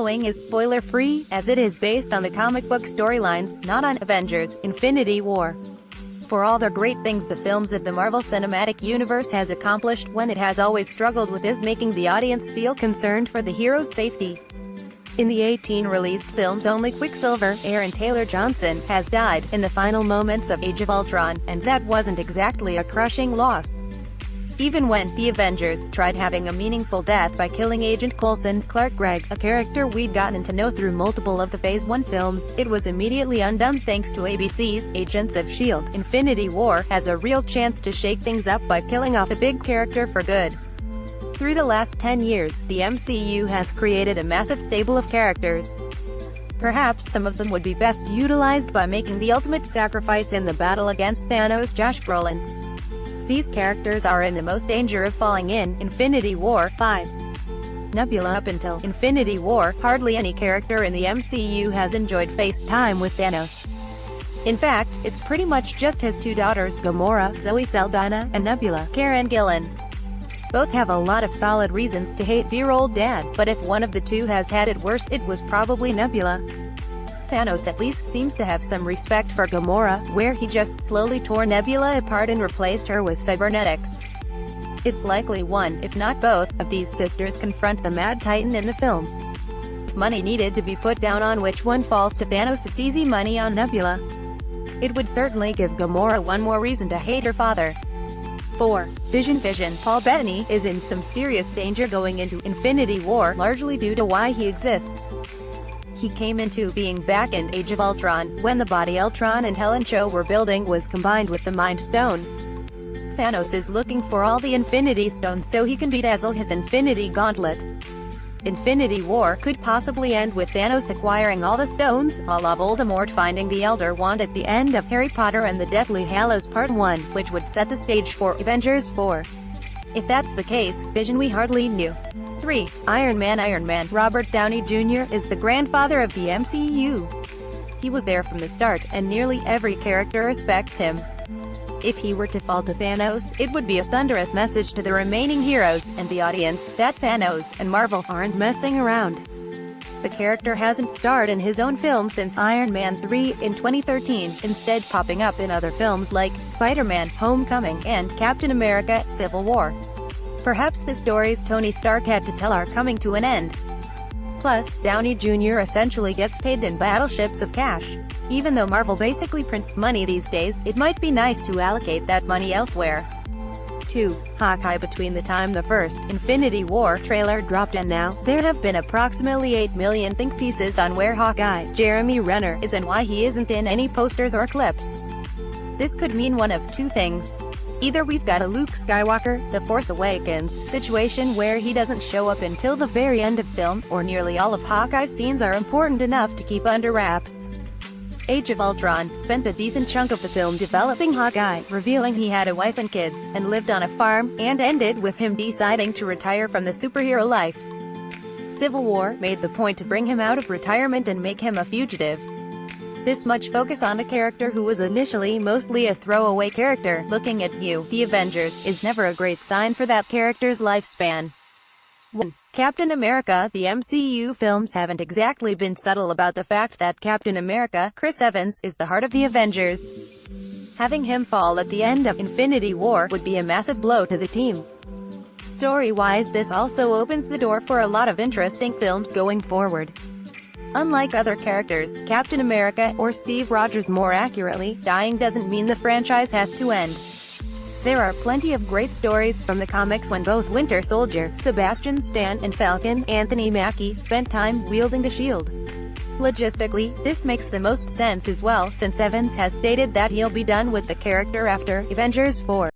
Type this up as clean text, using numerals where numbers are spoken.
following is spoiler-free, as it is based on the comic book storylines, not on Avengers: Infinity War. For all the great things the films of the Marvel Cinematic Universe has accomplished, one it has always struggled with is making the audience feel concerned for the hero's safety. In the 18 released films, only Quicksilver, Aaron Taylor Johnson, has died in the final moments of Age of Ultron, and that wasn't exactly a crushing loss. Even when the Avengers tried having a meaningful death by killing Agent Coulson, Clark Gregg, a character we'd gotten to know through multiple of the Phase 1 films, it was immediately undone thanks to ABC's Agents of S.H.I.E.L.D. Infinity War has a real chance to shake things up by killing off a big character for good. Through the last 10 years, the MCU has created a massive stable of characters. Perhaps some of them would be best utilized by making the ultimate sacrifice in the battle against Thanos. Josh Brolin. These characters are in the most danger of falling in Infinity War. 5. Nebula. Up until Infinity War, hardly any character in the MCU has enjoyed face time with Thanos. In fact, it's pretty much just his two daughters, Gamora, Zoe Saldana, and Nebula, Karen Gillan. Both have a lot of solid reasons to hate their old dad, but if one of the two has had it worse, it was probably Nebula. Thanos at least seems to have some respect for Gamora, where he just slowly tore Nebula apart and replaced her with cybernetics. It's likely one, if not both, of these sisters confront the Mad Titan in the film. If money needed to be put down on which one falls to Thanos, it's easy money on Nebula. It would certainly give Gamora one more reason to hate her father. 4. Vision. Paul Bettany is in some serious danger going into Infinity War, largely due to why he exists. He came into being back in Age of Ultron, when the body Ultron and Helen Cho were building was combined with the Mind Stone. Thanos is looking for all the Infinity Stones so he can bedazzle his Infinity Gauntlet. Infinity War could possibly end with Thanos acquiring all the stones, a la Voldemort finding the Elder Wand at the end of Harry Potter and the Deathly Hallows Part 1, which would set the stage for Avengers 4. If that's the case, Vision we hardly knew. 3. Iron Man. Robert Downey Jr. is the grandfather of the MCU. He was there from the start, and nearly every character respects him. If he were to fall to Thanos, it would be a thunderous message to the remaining heroes, and the audience, that Thanos and Marvel aren't messing around. The character hasn't starred in his own film since Iron Man 3 in 2013, instead popping up in other films like Spider-Man: Homecoming and Captain America: Civil War. Perhaps the stories Tony Stark had to tell are coming to an end. Plus, Downey Jr. essentially gets paid in battleships of cash. Even though Marvel basically prints money these days, it might be nice to allocate that money elsewhere. 2. Hawkeye. Between the time the first Infinity War trailer dropped and now, there have been approximately 8 million think pieces on where Hawkeye, Jeremy Renner, is and why he isn't in any posters or clips. This could mean one of two things. Either we've got a Luke Skywalker, The Force Awakens situation where he doesn't show up until the very end of film, or nearly all of Hawkeye's scenes are important enough to keep under wraps. Age of Ultron spent a decent chunk of the film developing Hawkeye, revealing he had a wife and kids, and lived on a farm, and ended with him deciding to retire from the superhero life. Civil War made the point to bring him out of retirement and make him a fugitive. This much focus on a character who was initially mostly a throwaway character, looking at you, the Avengers, is never a great sign for that character's lifespan. 1. Captain America. The MCU films haven't exactly been subtle about the fact that Captain America, Chris Evans, is the heart of the Avengers. Having him fall at the end of Infinity War would be a massive blow to the team. Story-wise, this also opens the door for a lot of interesting films going forward. Unlike other characters, Captain America, or Steve Rogers more accurately, dying doesn't mean the franchise has to end. There are plenty of great stories from the comics when both Winter Soldier, Sebastian Stan, and Falcon, Anthony Mackie, spent time wielding the shield. Logistically, this makes the most sense as well, since Evans has stated that he'll be done with the character after Avengers 4.